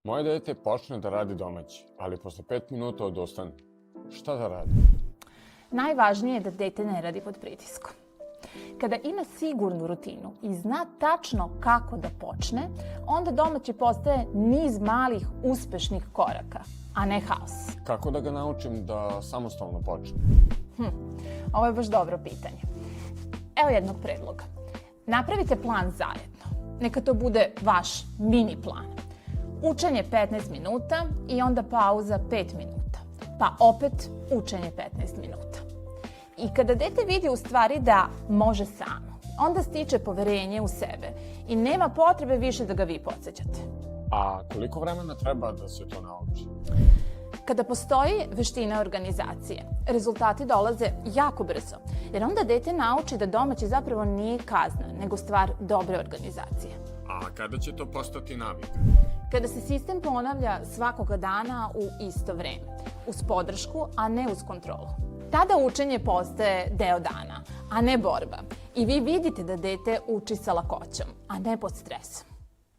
Moje dete počne da radi domaći, ali posle 5 minuta odustane. Šta da radi? Najvažnije je da dete ne radi pod pritiskom. Kada ima sigurnu rutinu i zna tačno kako da počne, onda domaći postaje niz malih uspešnih koraka, a ne haos. Kako da ga naučim da samostalno počne? Ovo je baš dobro pitanje. Evo jednog predloga. Napravite plan zajedno. Neka to bude vaš mini plan. Učenje 15 minuta i onda pauza 5 minuta. Pa opet učenje 15 minuta. I kada dete vidi u stvari da može samo, onda stiče poverenje u sebe i nema potrebe više da ga vi podsjećate. A koliko vremena treba da se to nauči? Kada postoji veština organizacije, rezultati dolaze jako brzo, jer onda dete nauči da domaći zapravo nije kazna, nego stvar dobre organizacije. A kada će to postati navika? Kada se sistem ponavlja svakoga dana u isto vreme, uz podršku, a ne uz kontrolu. Tada učenje postaje deo dana, a ne borba. I vi vidite da dete uči sa lakoćom, a ne pod stresom.